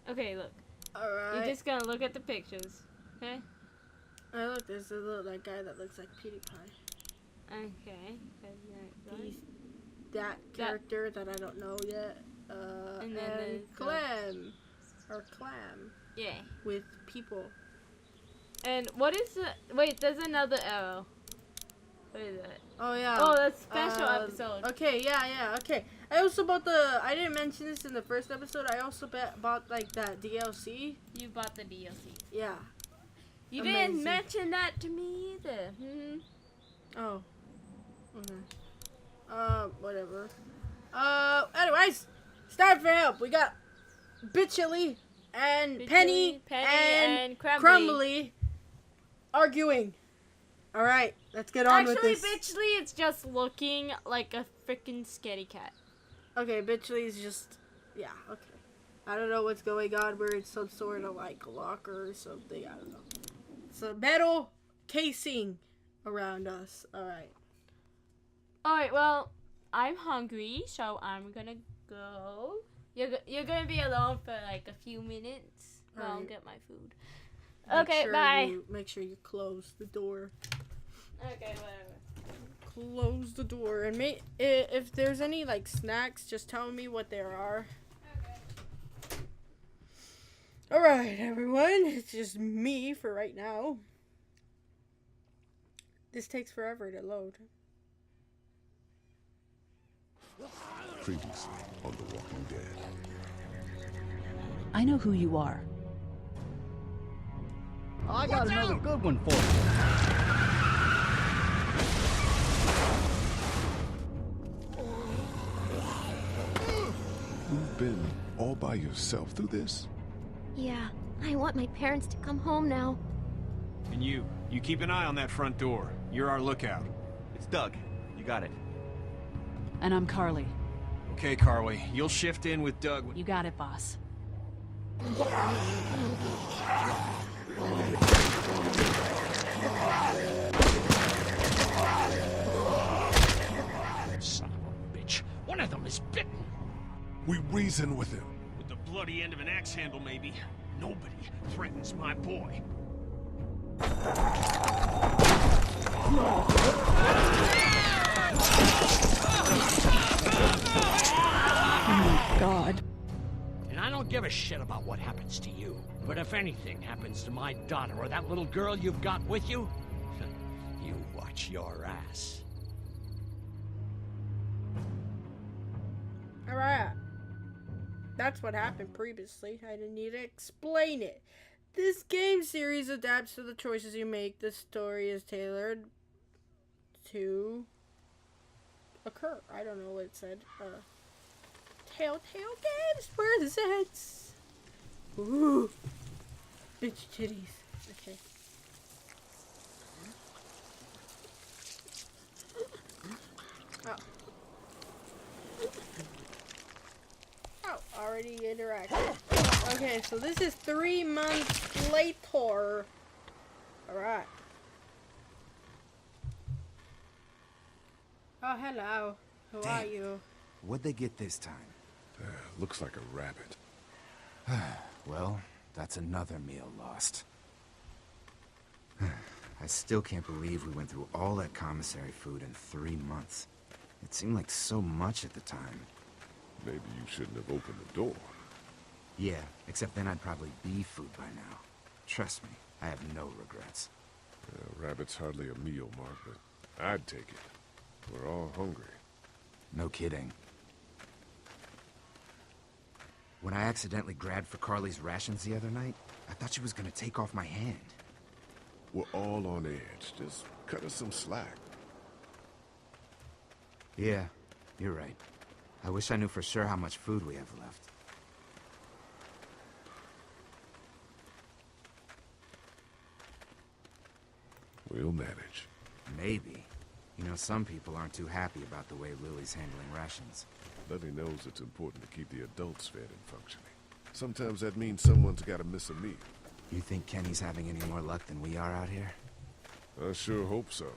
Okay, look. Alright. You're just gonna look at the pictures, okay? Oh, look, there's a little that guy that looks like PewDiePie. Okay. He's that character that I don't know yet. And And, then there's Clem. Or Clam. Yeah. With people. And what is the... Wait, there's another arrow. What is that? Oh, yeah. Oh, that's special episode. Okay, yeah, okay. I also bought I didn't mention this in the first episode, I also bought, like, that DLC. You bought the DLC. Yeah. You Amazing. didn't mention that to me either. Oh. Okay. Whatever. Anyways, it's time for help. We got Bitchily and Penny and Crumbly arguing. Alright, let's get on with this. Actually, Bitchly, it's just looking like a freaking scaredy cat. Okay, Bitchly's just... Yeah, okay. I don't know what's going on. We're in some sort of, like, locker or something. I don't know. It's a metal casing around us. Alright. Alright, well, I'm hungry, so I'm gonna go. You're gonna be alone for, like, a few minutes while I get my food. Okay, bye. Make sure you close the door. Okay, whatever. Close the door. And if there's any, like, snacks, just tell me what there are. Okay. Alright, everyone. It's just me for right now. This takes forever to load. Previously on The Walking Dead. I know who you are. I got another good one for you. You've been all by yourself through this? Yeah, I want my parents to come home now. And you keep an eye on that front door. You're our lookout. It's Doug. You got it. And I'm Carly. Okay, Carly, you'll shift in with Doug. You got it, boss. Son of a bitch. One of them is bitten. We reason with him. With the bloody end of an axe handle, maybe. Nobody threatens my boy. Oh my God. And I don't give a shit about what happens to you. But if anything happens to my daughter or that little girl you've got with you, you watch your ass. Alright. That's what happened previously. I didn't need to explain it. This game series adapts to the choices you make. The story is tailored to occur. I don't know what it said. Telltale Games. Where is it? Ooh. Bitch titties. Okay. Oh. Oh, already interacted. Okay, so this is 3 months later. Alright. Oh, hello. Who are you? What'd they get this time? Looks like a rabbit. Well, that's another meal lost. I still can't believe we went through all that commissary food in 3 months. It seemed like so much at the time. Maybe you shouldn't have opened the door. Yeah, except then I'd probably be food by now. Trust me, I have no regrets. Rabbit's hardly a meal, Mark, but I'd take it. We're all hungry. No kidding. When I accidentally grabbed for Carly's rations the other night, I thought she was gonna take off my hand. We're all on edge. Just cut us some slack. Yeah, you're right. I wish I knew for sure how much food we have left. We'll manage. Maybe. You know, some people aren't too happy about the way Lily's handling rations. Letty knows it's important to keep the adults fed and functioning. Sometimes that means someone's gotta miss a meal. You think Kenny's having any more luck than we are out here? I sure hope so.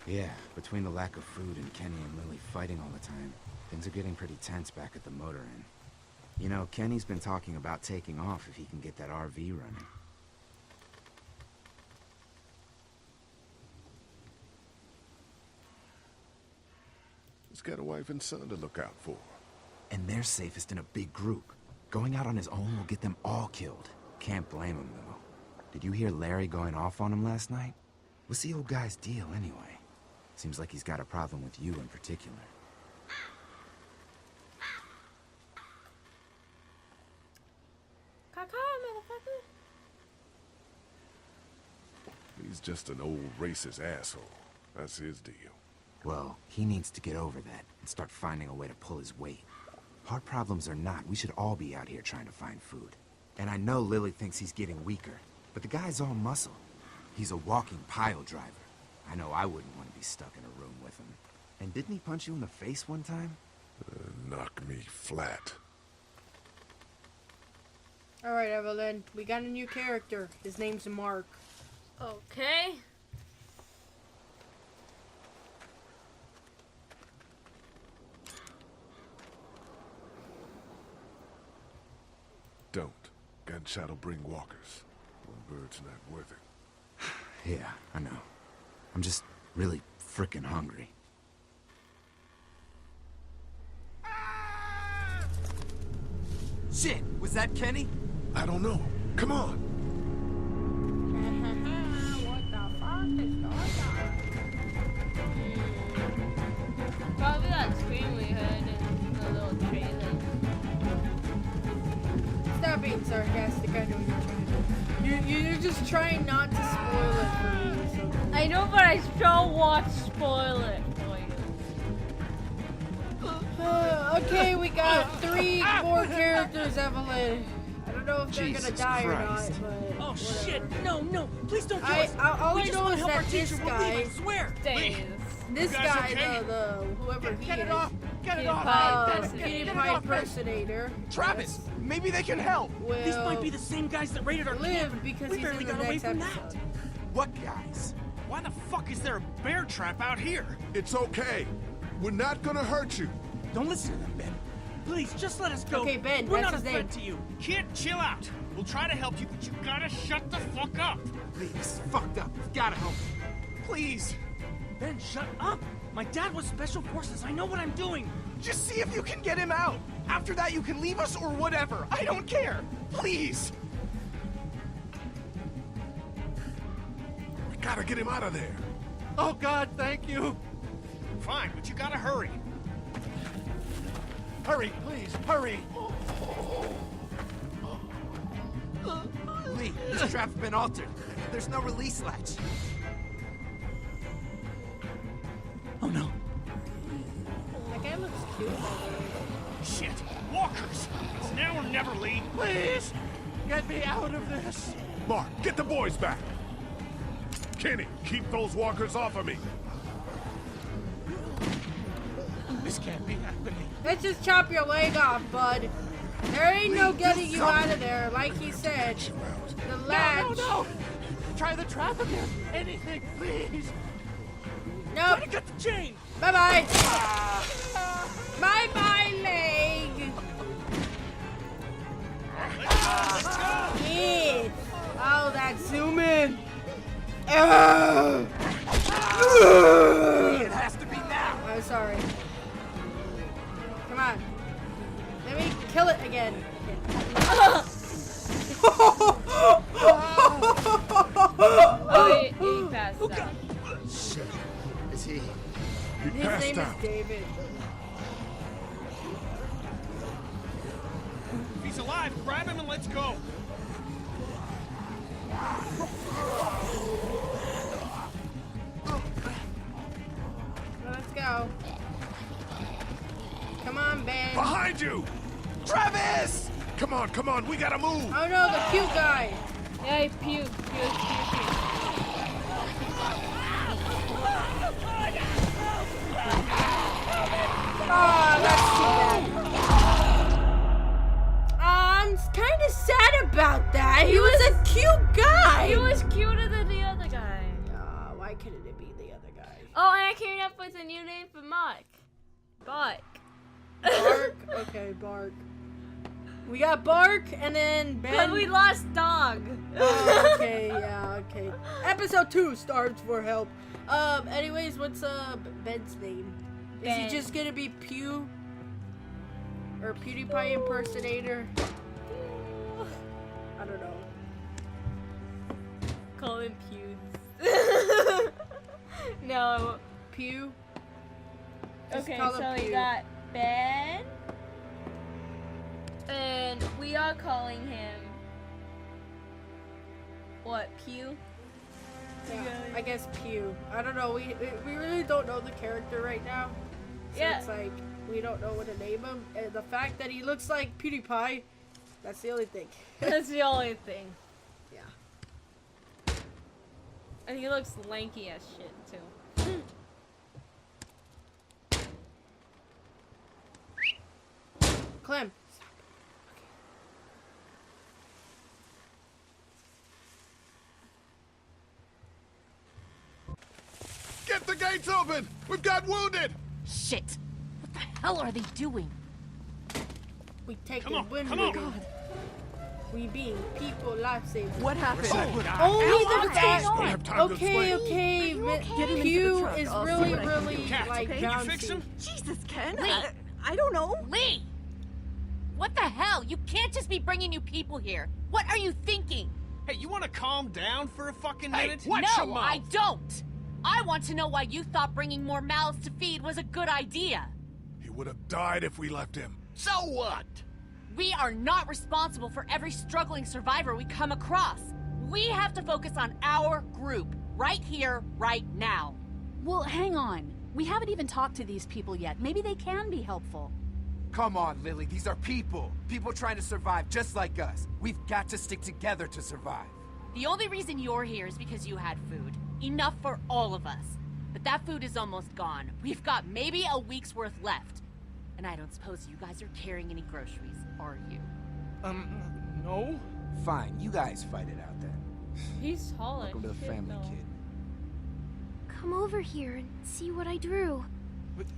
Yeah, between the lack of food and Kenny and Lily fighting all the time, things are getting pretty tense back at the motor inn. You know, Kenny's been talking about taking off if he can get that RV running. He's got a wife and son to look out for. And they're safest in a big group. Going out on his own will get them all killed. Can't blame him, though. Did you hear Larry going off on him last night? What's the old guy's deal, anyway? Seems like he's got a problem with you in particular. Caca, motherfucker. He's just an old racist asshole. That's his deal. Well, he needs to get over that and start finding a way to pull his weight. Heart problems or not, we should all be out here trying to find food. And I know Lily thinks he's getting weaker, but the guy's all muscle. He's a walking pile driver. I know I wouldn't want to be stuck in a room with him. And didn't he punch you in the face one time? Knock me flat. Alright, Evelyn, we got a new character. His name's Mark. Okay. Don't. Gunshot'll bring walkers. One bird's not worth it. Yeah, I know. I'm just really frickin' hungry. Shit, was that Kenny? I don't know. Come on. What the fuck is going on? Probably that scream we heard in the little trailer. Stop being sarcastic, I know what you're trying to do. You're just trying not to spoil it for me. So. I know, but I still want to spoil it for you. Okay, we got 3 more characters, Evelyn. I don't know if they're Jesus gonna die Christ. or not, but Oh whatever. shit! No! Please don't kill us! All We I just know want is to help our that this teacher. We'll guy, leave, I swear. Days. this You guys guy, okay? the whoever he Get it is, off! Get it off! PewDiePie impersonator, Travis, maybe they can help. will These might be the same guys that raided our live camp. because We he's barely in the got away next from episode. that. What guys? Why the fuck is there a bear trap out here? It's okay. We're not gonna hurt you. Don't listen to them, Ben. Please, just let us go. Okay, Ben, We're that's not a his threat name. to you. Kid, chill out. We'll try to help you, but you gotta shut the fuck up. Lee, this is fucked up. We've gotta help him. Please. Ben, shut up. My dad was special forces. I know what I'm doing. Just see if you can get him out. After that, you can leave us or whatever. I don't care. Please. We gotta get him out of there. Oh, God, thank you. Fine, but you gotta hurry. Hurry, please, hurry. Lee, this trap's been altered. There's no release latch. Oh no. That guy looks cute, by the way. Shit, walkers. It's now or never, Lee. Please, get me out of this. Mark, get the boys back. Kenny, keep those walkers off of me. This can't be happening. Let's just chop your leg off, bud. There ain't no getting you out of there, like he said. The latch. No. Try the trap again. Anything, please. Nope. Try to cut the chain. Bye-bye. Bye-bye, leg. Yes. Oh, that zoom in. It has to be now. I'm sorry. Come on. Let me kill it again. Oh, he passed out. Shit. Is he? He His passed name out. is David. If he's alive, grab him and let's go. Well, let's go. Come on, Ben. Behind you! Travis! Come on, we gotta move! Oh no, the cute guy. Yeah, he puked. Oh, that's too bad. I'm kind of sad about that. He was a cute guy. He was cuter than the other guy. Why couldn't it be the other guy? Oh, and I came up with a new name for Mark. Bark. Bark? Okay, Bark. We got Bark, and then Ben. But we lost Dog. Oh, okay, yeah, okay. Episode 2 starves for help. Anyways, what's Ben's name? Is he Ben. just gonna be Pew? Or PewDiePie impersonator? I don't know. Call him Pewds. No. Pew? Just Okay, call him so we Pew. got Ben. And we are calling him... What, Pew? Yeah, I guess Pew. I don't know. We really don't know the character right now. So Yeah. it's like, we don't know what to name him. And the fact that he looks like PewDiePie, that's the only thing. That's the only thing. Yeah. And he looks lanky as shit, too. Clem. Get the gates open! We've got wounded! Shit! What the hell are they doing? We take Come the on, wind come with on. it. We being people lifesavers. What happened? Only the Don't have time to Okay, explain. okay. Get him into Pew the truck. is I'll see really, what I can really do. Cat, like can you fix bouncy. him? Jesus, Ken. Lee. I don't know. Lee! What the hell? You can't just be bringing new people here. What are you thinking? Hey, you want to calm down for a fucking Hey, minute? watch your No, mouth. I don't. I want to know why you thought bringing more mouths to feed was a good idea. He would have died if we left him. So what? We are not responsible for every struggling survivor we come across. We have to focus on our group, right here, right now. Well, hang on. We haven't even talked to these people yet. Maybe they can be helpful. Come on, Lily. These are people. People trying to survive just like us. We've got to stick together to survive. The only reason you're here is because you had food. Enough for all of us. But that food is almost gone. We've got maybe a week's worth left. And I don't suppose you guys are carrying any groceries, are you? No? Fine, you guys fight it out then. He's tall as Welcome to the shit, family, though. kid. Come over here and see what I drew.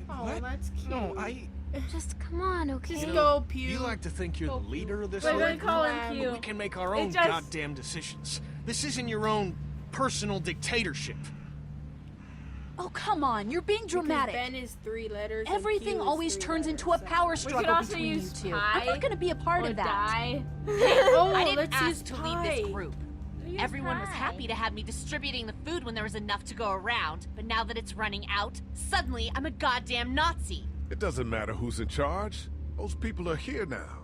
Oh, What? that's cute. No, Just come on, okay? Just go, Pew. You like to think you're the leader of this We're gonna group? call him But Pew. We can make our It own just- goddamn decisions. This isn't your own personal dictatorship. Oh, come on. You're being Because dramatic. Ben is 3 letters. and Everything Pew is always 3 turns letters, into a so- power We struggle could also between you use two. pie I'm not going to be a part or of that. die. Oh, I didn't let's use ask to lead this pie. group. Use Everyone was pie. happy to have me distributing the food when there was enough to go around, but now that it's running out, suddenly I'm a goddamn Nazi. It doesn't matter who's in charge. Those people are here now.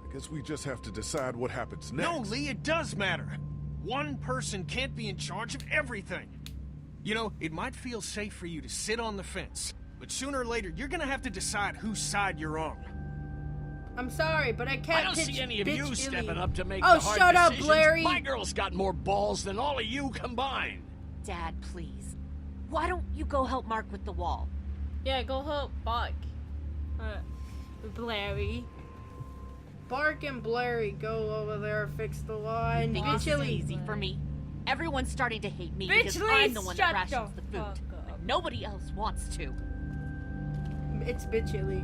I guess we just have to decide what happens next. No, Lee, it does matter. One person can't be in charge of everything. You know, it might feel safe for you to sit on the fence, but sooner or later, you're gonna have to decide whose side you're on. I'm sorry, but I can't I don't pitch see any of bitch you Illy. stepping up to make Oh, the hard shut up, decisions. Larry. My girl's got more balls than all of you combined. Dad, please. Why don't you go help Mark with the wall? Yeah, go help Buck. Blairy. Bark and Blairy go over there, fix the line. Think Bitch this is Illy. easy for me? Everyone's starting to hate me Bitch because Lee, I'm the one that shut rations the the food. fuck up. But nobody else wants to. It's Bitch Illy.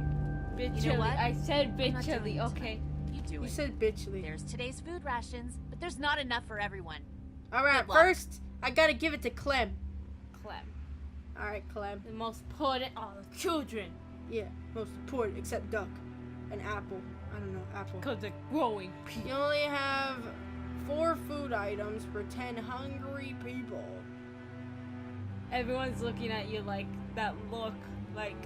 Bitch You know Illy. what? I said I'm bitch not doing Illy, it okay. You do You it. said Bitch Illy. There's today's food rations, but there's not enough for everyone. Alright, Good luck. first, I gotta give it to Clem. Clem. Alright, Clem. The most important are the children. Yeah, most important, except Duck. And Apple. I don't know, Apple. Because they're growing You people. only have 4 food items for 10 hungry people. Everyone's looking at you like that look. Like,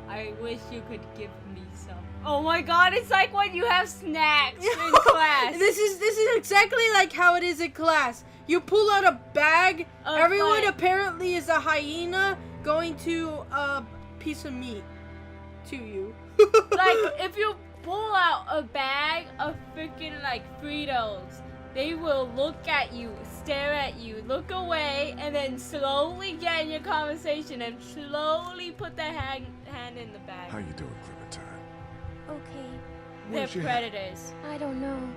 I wish you could give me some. Oh my god, it's like when you have snacks in class. This is exactly like how it is in class. You pull out a bag. Of Everyone like- apparently is a hyena going to a piece of meat to you. Like, if you pull out a bag of freaking, like, Fritos, they will look at you, stare at you, look away, and then slowly get in your conversation and slowly put their hand in the bag. How you doing, Clementine? Okay, They're Where's your hat? predators. I don't know.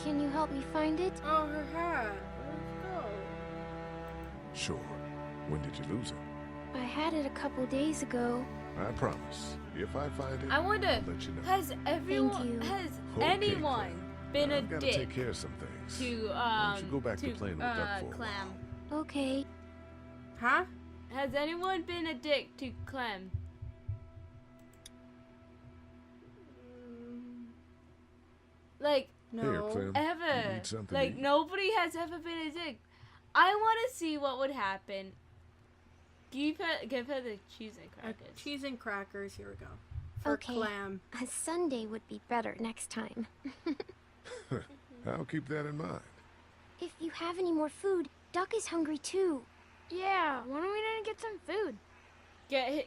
Can you help me find it? Oh, her hat. Let's go. Sure. When did you lose it? I had it a couple days ago. I promise. If I find it, I wonder, I'll let you know. has you. Okay, anyone Clem. been a I've got to dick take care of some things. to Why don't you go back to playing with Duck for a Clem? while? Okay. Huh? Has anyone been a dick to Clem? Like, No. Here, Clem. You ever. need something Like, to eat? nobody has ever been a dick. I want to see what would happen. Give her the cheese and crackers. Cheese and crackers. Here we go. For Okay. Clam. A Sunday would be better next time. I'll keep that in mind. If you have any more food, Duck is hungry too. Yeah, when are we gonna get some food?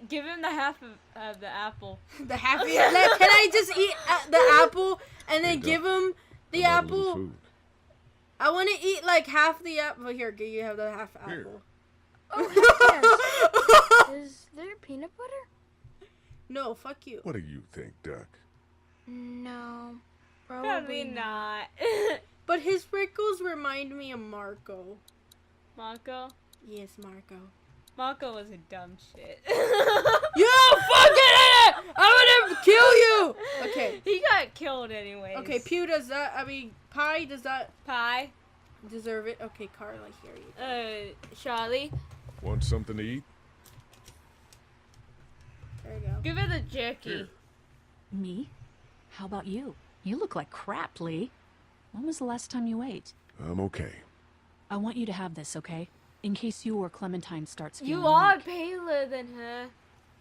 Give him the half of the apple. The half. Can I just eat the apple and then give him the How about a little apple? food? I want to eat like half the apple. Here, you have the half Here. apple. Oh, yes. Is there peanut butter? No, fuck you. What do you think, Duck? No, Probably not. But his sprinkles remind me of Marco. Marco? Yes, Marco. Marco was a dumb shit. You fucking idiot! I'm gonna kill you! Okay. He got killed anyways. Okay, Pew does that. I mean, Pie does that Pie. deserve it? Okay, Carla, here you go. Charlie. Want something to eat? There you go. Give her the jerky. Here. Me? How about you? You look like crap, Lee. When was the last time you ate? I'm okay. I want you to have this, okay? In case you or Clementine starts feeling You are weak. paler than her.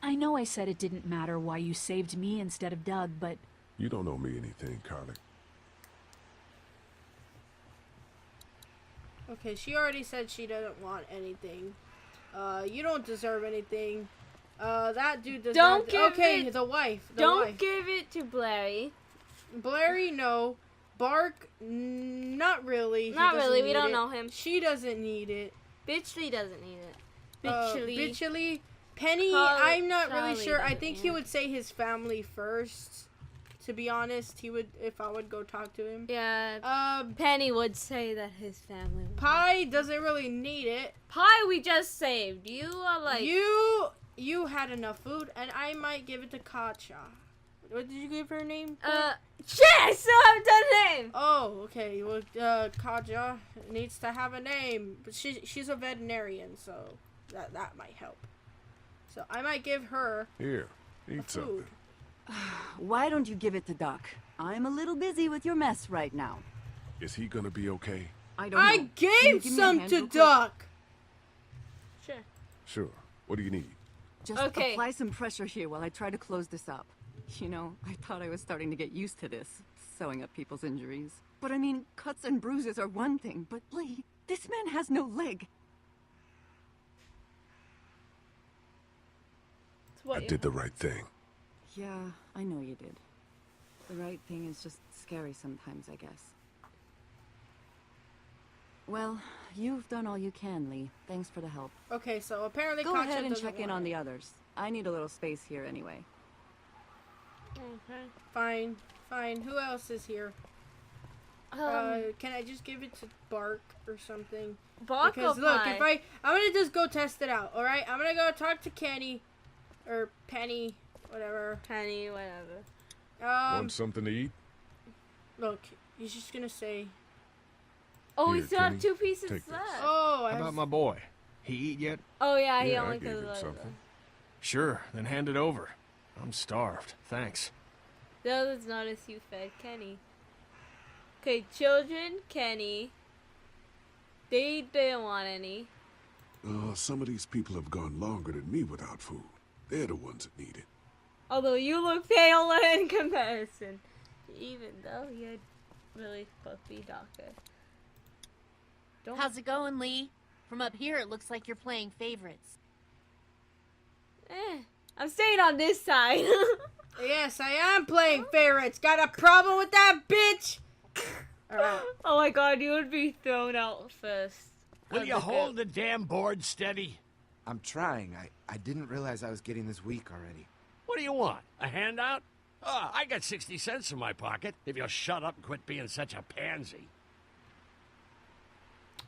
I know I said it didn't matter why you saved me instead of Doug, but You don't owe me anything, Carly. Okay, she already said she doesn't want anything. You don't deserve anything. That dude does Don't not. give Okay, it- the wife. The Don't wife. give it to Blairy. Blairy, no. Bark, not really. He Not doesn't really, we need don't it. know him. She doesn't need it. Bitchley doesn't need it. Bitchley. Bitchily. Penny, Carl- I'm not really Charlie sure. I doesn't think need he it. would say his family first. To be honest, he would if I would go talk to him. Yeah. Penny would say that his family. would- Pie doesn't really need it. Pie we just saved. You are like. You had enough food, and I might give it to Katja. What did you give her name? Shit! I still haven't done a name. Oh, okay. Well, Katja needs to have a name, but she's a veterinarian, so that might help. So I might give her Here, eat something. food. Why don't you give it to Doc? I'm a little busy with your mess right now. Is he gonna be okay? I don't know. I Can you gave give me a some hand to real quick? Duck. Sure. Sure. What do you need? Just Okay. apply some pressure here while I try to close this up. You know, I thought I was starting to get used to this, sewing up people's injuries. But I mean, cuts and bruises are one thing, but Lee, this man has no leg. I did the right thing. Yeah, I know you did. The right thing is just scary sometimes, I guess. Well, you've done all you can, Lee. Thanks for the help. Okay, so apparently Go Katja ahead and doesn't check in want on it. the others. I need a little space here anyway. Okay. Fine. Who else is here? Can I just give it to Bark or something? Bark Because or look, Pie? I'm gonna just go test it out. All right, I'm gonna go talk to Kenny, or Penny, whatever. Penny, whatever. Want something to eat? Look, he's just gonna say. Oh, we Here, still have Kenny, 2 pieces take this. left. Oh, How about my boy? He eat yet? Oh yeah, he Yeah, only I gave could him have. something. Sure, then hand it over. I'm starved. Thanks. Those notice you fed Kenny. Okay, children, Kenny. They didn't want any. Some of these people have gone longer than me without food. They're the ones that need it. Although you look paler in comparison. Even though you had really puffy doctor. How's it going, Lee? From up here, it looks like you're playing favorites. I'm staying on this side. Yes, I am playing favorites. Got a problem with that bitch? Alright. Oh my god, you would be thrown out first. Will of you the hold group. the damn board steady? I'm trying. I didn't realize I was getting this weak already. What do you want? A handout? Oh, I got 60 cents in my pocket if you'll shut up and quit being such a pansy.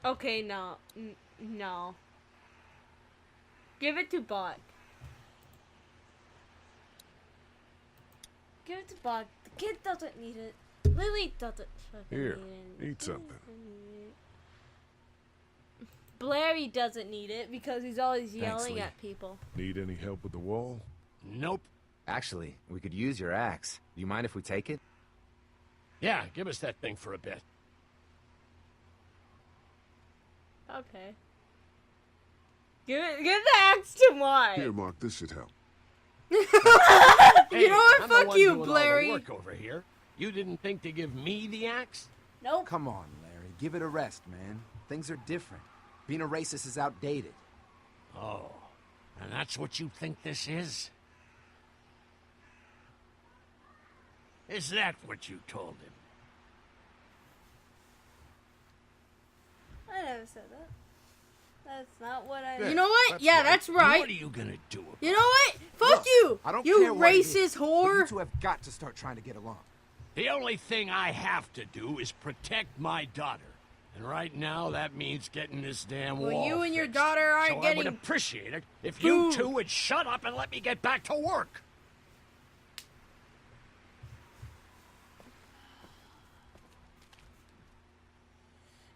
Okay, no. No. Give it to Bot. Give it to Bug. The kid doesn't need it. Lily doesn't fucking Here, need it. eat something. Blairy doesn't need it because he's always yelling Lee. at people. Need any help with the wall? Nope. Actually, we could use your axe. Do you mind if we take it? Yeah, give us that thing for a bit. Okay. Give the axe to Mark. Here, Mark, this should help. You Hey, know what? I'm the Fuck one you, doing all the Blairy. work over here. You didn't think to give me the axe? Nope. Come on, Larry. Give it a rest, man. Things are different. Being a racist is outdated. Oh, and that's what you think this is? Is that what you told him? I never said that. That's not what I. You know what? Yeah, that's right. What are you gonna do about You know what? Fuck Look, you. I don't You care what it is, racist but whore. You two have got to start trying to get along. The only thing I have to do is protect my daughter. And right now, that means getting this damn Well, wall you and your fixed. daughter aren't so getting I would appreciate it if food. you two would shut up and let me get back to work.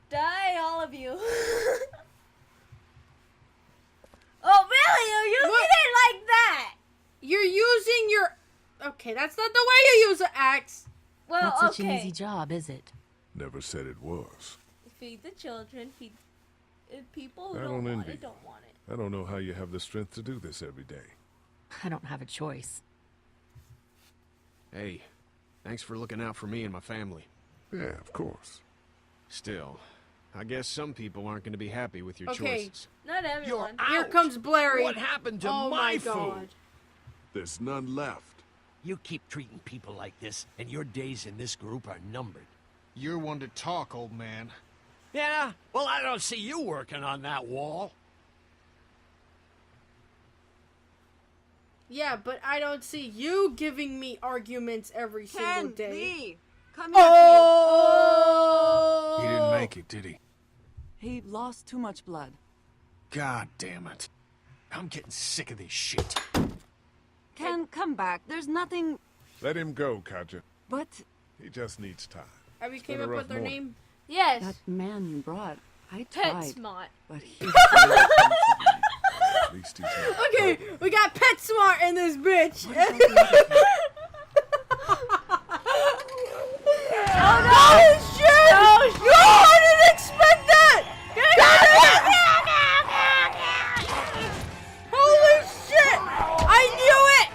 Die, all of you. Oh, really? You're using What? it like that? You're using your. Okay, that's not the way you use an axe. Well, Not such okay. an easy job, is it? Never said it was. Feed the children. Feed people who I don't don't want envy it. you. Don't want it. I don't know how you have the strength to do this every day. I don't have a choice. Hey, thanks for looking out for me and my family. Yeah, of course. Still, I guess some people aren't going to be happy with your Okay. choices. Not everyone. Here comes Blairy. What happened to Oh my my food? God. There's none left. You keep treating people like this, and your days in this group are numbered. You're one to talk, old man. Yeah? Well, I don't see you working on that wall. Yeah, but I don't see you giving me arguments every single day. Lee, come here, Oh! He didn't make it, did he? please. He lost too much blood. God damn it. I'm getting sick of this shit. Ken, come back. There's nothing. Let him go, Katja. But He just needs time. Have you It's came been up a with rough their morning. name? Yes. that man you brought, I Pet tried. smart. But he. At least he's not. Okay, we got Pet Smart in this bitch. Oh no! Shit! Oh, No, I didn't expect that! God damn it! Holy shit! I knew it!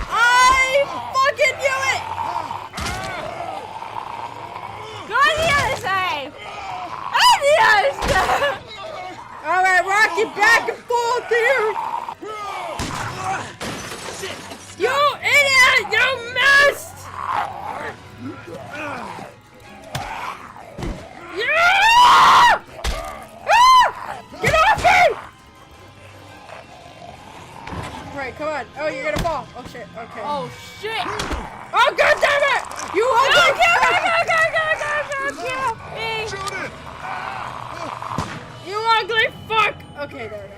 I fucking knew it! Go on the other side. On the other side. Alright, rock it back and forth here! You idiot! You missed! Yeah! Ah! Get off me! Right, come on. Oh, you're gonna fall. Oh shit, okay. Oh shit! Oh god damn it! You ugly You ugly fuck! Okay, there.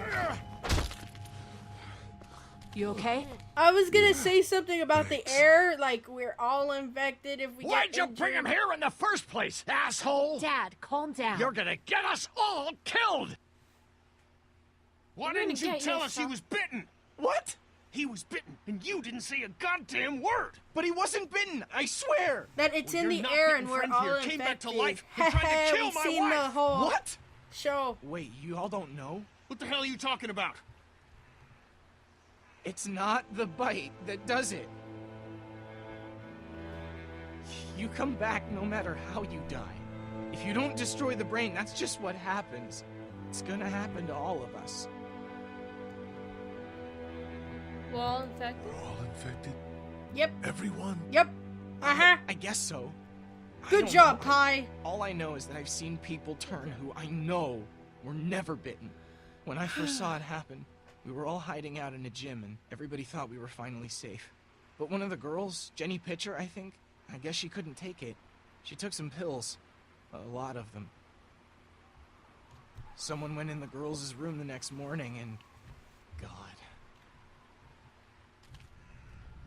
You okay? I was gonna say something about the air, like we're all infected if we Why'd get you injured. bring him here in the first place, asshole? Dad, calm down. You're gonna get us all killed! Why You're didn't gonna you get tell us he yourself- was bitten? What? He was bitten, and you didn't say a goddamn word. But he wasn't bitten, I swear. That it's Well, in your the air and not-bitten we're friend all here infected. came back to life and tried to kill We've my seen the wife. whole What? show. Wait, you all don't know? What the hell are you talking about? It's not the bite that does it. You come back no matter how you die. If you don't destroy the brain, that's just what happens. It's gonna happen to all of us. We're all infected. We're all infected? Yep. Everyone? Yep. Uh-huh. I guess so. I Good don't job, know. Pie. All I know is that I've seen people turn who I know were never bitten. When I first saw it happen, we were all hiding out in a gym and everybody thought we were finally safe. But one of the girls, Jenny Pitcher, I think, I guess she couldn't take it. She took some pills. A lot of them. Someone went in the girls' room the next morning and... God.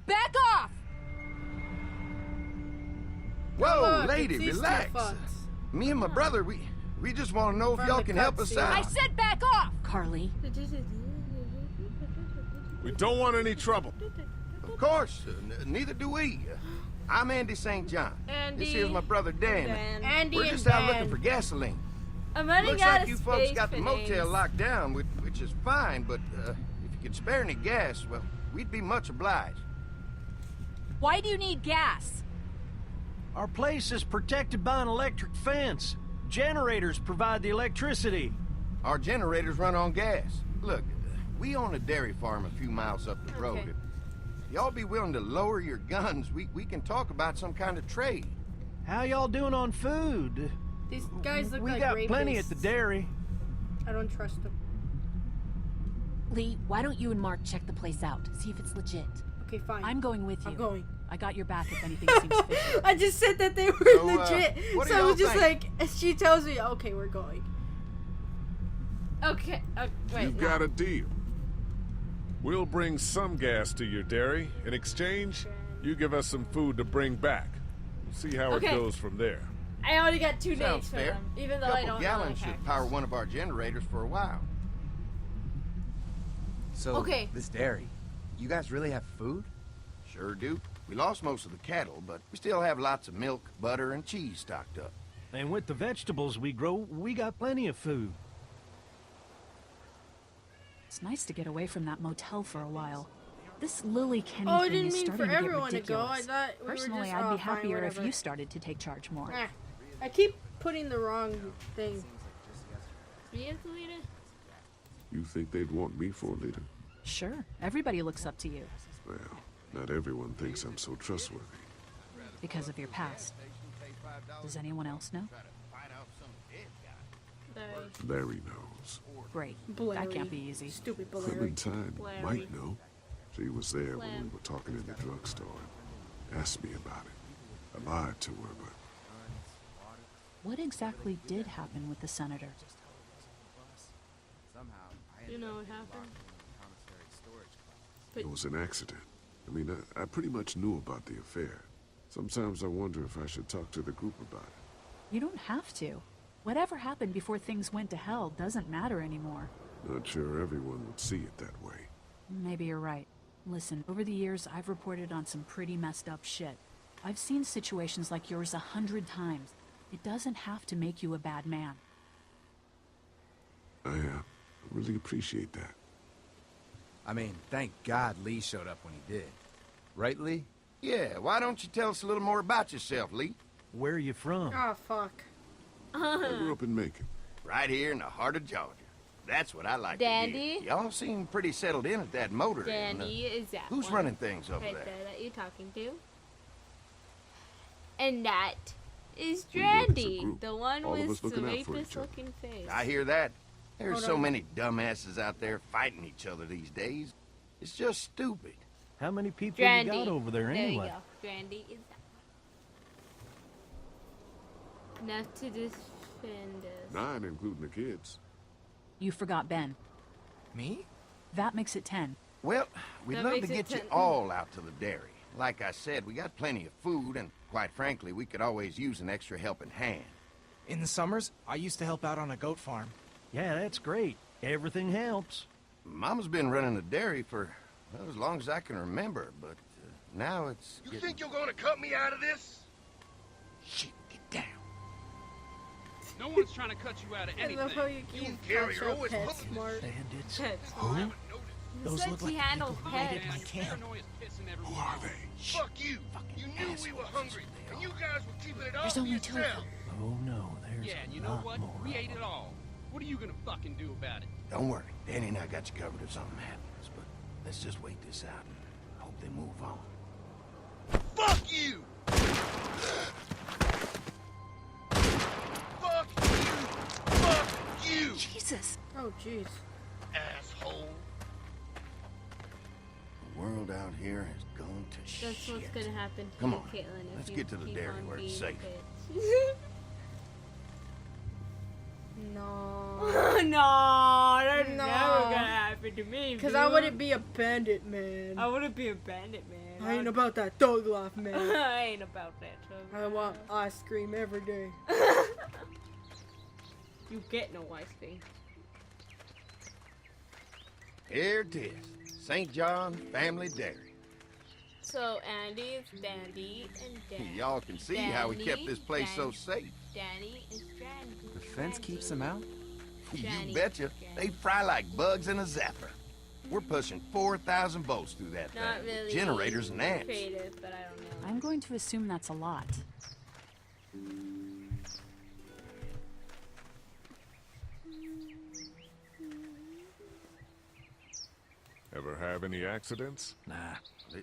Back off! Whoa, Look, lady, it's these two relax. fucks. Me and my brother, we just want to know if From y'all the can help us cutscene. out. I said back off! Carly. We don't want any trouble. Of course, neither do we. I'm Andy St. John. Andy. This here's my brother Dan. Andy We're and just out Dan. looking for gasoline. I'm running Looks out like of you space folks got for the motel names. locked down, which is fine, but if you could spare any gas, well, we'd be much obliged. Why do you need gas? Our place is protected by an electric fence. Generators provide the electricity. Our generators run on gas. Look, we own a dairy farm a few miles up the road. Okay. If y'all be willing to lower your guns, we can talk about some kind of trade. How y'all doing on food? These guys look We like got rapists. plenty at the dairy. I don't trust them. Lee, why don't you and Mark check the place out? See if it's legit. Okay, fine. I'm going with you. I'm going. I got your back if anything seems fishy. I just said that they were So, legit. what do So I was y'all just think? like, she tells me, okay, we're going. Okay. Wait. You've got a deal. We'll bring some gas to your dairy. In exchange, you give us some food to bring back. We'll see how Okay. it goes from there. I already got 2 Sounds names for fair. them, even though A I couple don't know gallons the should characters. power one of our generators for a while. So, Okay. this dairy, you guys really have food? Sure do. We lost most of the cattle, but we still have lots of milk, butter, and cheese stocked up. And with the vegetables we grow, we got plenty of food. It's nice to get away from that motel for a while. This Lily Kenny Oh, I thing didn't is mean starting for to get everyone to go. I ridiculous. thought we were Personally, just, I'd oh, be fine, happier if whatever. you started to take charge more. Ah, I keep putting the wrong thing. Me as the leader? You think they'd want me for a leader? Sure, everybody looks up to you Well, not everyone thinks I'm so trustworthy. because of your past. Does anyone else know? Larry knows. Great. Blairy. That can't be easy. Stupid Blairy. Clementine Larry. might know. She was there when we Clem. were talking in the drugstore and asked me about it. I lied to her, but What exactly did happen with the senator? You know what happened? it was an accident. I mean, I pretty much knew about the affair. Sometimes I wonder if I should talk to the group about it. You don't have to. Whatever happened before things went to hell doesn't matter anymore. Not sure everyone would see it that way. Maybe you're right. Listen, over the years, I've reported on some pretty messed up shit. I've seen situations like yours 100 times. It doesn't have to make you a bad man. I really appreciate that. I mean, thank God Lee showed up when he did. Right, Lee? Yeah, why don't you tell us a little more about yourself, Lee? Where are you from? Oh, fuck. I grew up in Macon. Right here in the heart of Georgia. That's what I like Dandy? to hear. Y'all seem pretty settled in at that motor inn. Danny is that Who's one running things over right there? there that you're talking to. And that is We work as a Drandy, group, the one all of with us the looking out for rapist each other. looking face. I hear that. There's Hold so on. many dumbasses out there fighting each other these days. It's just stupid. How many people Drandy. you got over there anyway? There you go. Drandy is that one. Not to defend us. 9, including the kids. You forgot Ben. Me? That makes it 10. Well, we'd That love to makes it get you 10. all out to the dairy. Like I said, we got plenty of food, and quite frankly, we could always use an extra helping hand. In the summers, I used to help out on a goat farm. Yeah, that's great. Everything helps. Mama's been running the dairy for, well, as long as I can remember, but now it's You getting... think you're gonna cut me out of this? Shit, get down. No one's trying to cut you out of I anything. love how you keep Carrier catch up always pet pumping smart. Bandits. Pets. Who? Those Said look she like the handles people who raided pets. my camp. Paranoia's pissing Who everyone are off. they? Fuck you. You knew we were hungry, and you guys were keeping it all There's to only 2 of yourself. them. Oh no, there's Yeah, and you a know lot what? more. We ate it all. What are you gonna fucking do about it? Don't worry, Danny and I got you covered if something happens, but let's just wait this out and hope they move on. Fuck you! Fuck you! Fuck you! Jesus! Oh, jeez. Asshole. The world out here has gone to shit. That's what's gonna happen to Come you, on, Caitlin, if let's you get to the keep dairy on where it's being a safe. bitch. No. No, that's No. never gonna happen to to me. Because I wouldn't be a bandit, man. I wouldn't be a bandit, man. I ain't about that thug life, man. I ain't about that. I want ice cream every day. You get no ice cream. Here it is. St. John Family Dairy. So Andy is Dandy and Danny. Y'all can see how we kept this place so safe. Danny is Dandy. The fence keeps them out? You betcha. They fry like bugs in a zapper. We're pushing 4,000 volts through that Not thing. really Generators and amps. creative, but I don't know. I'm going to assume that's a lot. Ever have any accidents? Nah.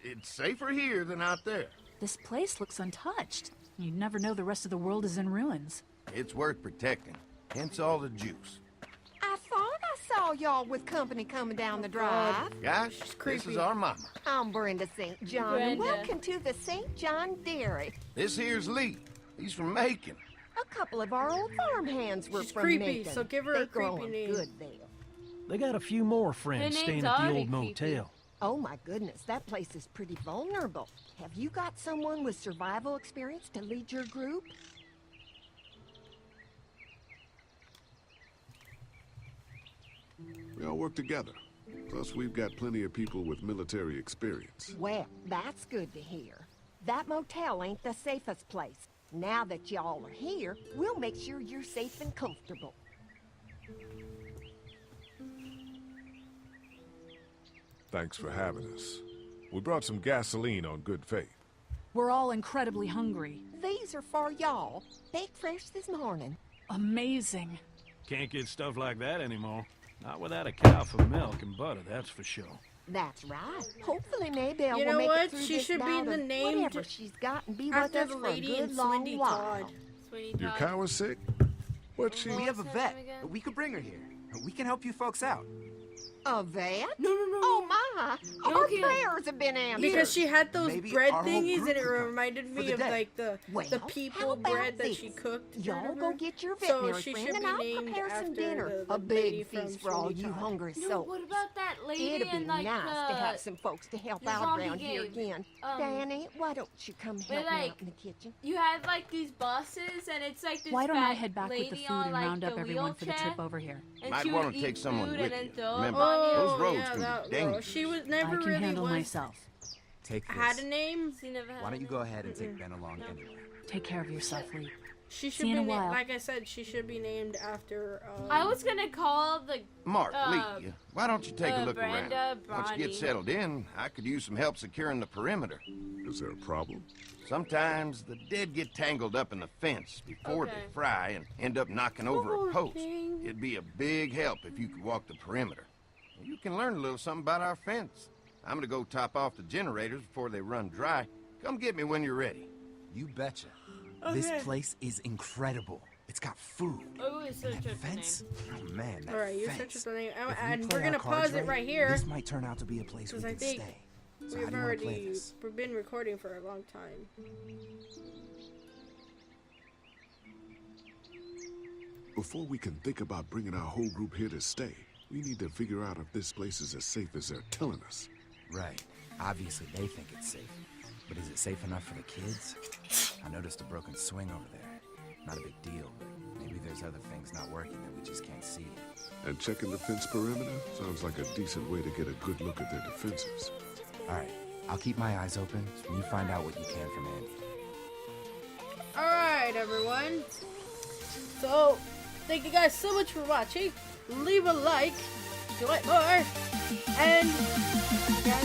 It's safer here than out there. This place looks untouched. You'd never know the rest of the world is in ruins. It's worth protecting. Hence all the juice. I thought I saw y'all with company coming down the drive. Guys, this is our mama. I'm Brenda St. John, and Brenda. welcome to the St. John Dairy. This here's Lee. He's from Macon. A couple of our old farm hands were She's from creepy, Macon. so give her they a creepy growing name. good there. They got a few more friends Their staying name's at the already old creepy. motel. Oh my goodness, that place is pretty vulnerable. Have you got someone with survival experience to lead your group? We all work together. Plus, we've got plenty of people with military experience. Well, that's good to hear. That motel ain't the safest place. Now that y'all are here, we'll make sure you're safe and comfortable. Thanks for having us. We brought some gasoline on good faith. We're all incredibly hungry. These are for y'all. Baked fresh this morning. Amazing. Can't get stuff like that anymore. Not without a cow for milk and butter, that's for sure. That's right. Hopefully Maybelle You will know make what? it through She this should be bout the of named whatever she's got and be with after us the for a lady good in long Swindy while. Todd. Your cow is sick? What's she? We have a vet. We could bring her here. We can help you folks out. A vet? No. Oh my! No Our kidding. prayers have been answered. Because she had those Maybe bread our whole thingies group and it could come reminded for me the of day. like the Well, people how about bread that this? she cooked. or Y'all go whatever. get your So veterinary she friend should and be I'll named prepare some after dinner. the A lady big from feast for all Sweeney you Todd. hungry No, souls. what about that lady It'd be and like nice to have some folks to help the out zombie around here game. again. Danny, why don't you come help me like, out in the kitchen? You have like these buses and it's like this Why don't I fat head back with the lady food on, and like, round up the everyone for the wheelchair, trip over here? and Might she want would to take eat someone food with and then you. throw up Remember, on you. those roads yeah, can that be girl. dangerous. She was I never can really handle was myself. Take this. had a name. She never had Why don't you a go name. ahead and take Ben along anyway? Take care of yourself, Lee. She should See you be in a while. like I said. She should be named after. I was gonna call the Mark, Lee, why don't you take a look Brenda, around? Once you get Bronny. settled in, I could use some help securing the perimeter. Is there a problem? Sometimes the dead get tangled up in the fence before Okay. they fry and end up knocking over a post. thing. It'd be a big help if you could walk the perimeter. You can learn a little something about our fence. I'm gonna go top off the generators before they run dry. Come get me when you're ready. You betcha. Okay. This place is incredible. It's got food. Oh, it's such a Fence? Oh man, that All right, you fence. search for something, If we and play we're our gonna cards pause it right here This might turn out to be a place we because I can think stay. So how we've do you want to play already this? been recording for a long time. Before we can think about bringing our whole group here to stay, we need to figure out if this place is as safe as they're telling us. Right. Obviously they think it's safe. But is it safe enough for the kids? I noticed a broken swing over there. Not a big deal, but maybe there's other things not working that we just can't see. And checking the fence perimeter sounds like a decent way to get a good look at their defenses. All right. I'll keep my eyes open, and you find out what you can from Andy. All right, everyone. So, thank you guys so much for watching. Leave a like, do it more, and yeah.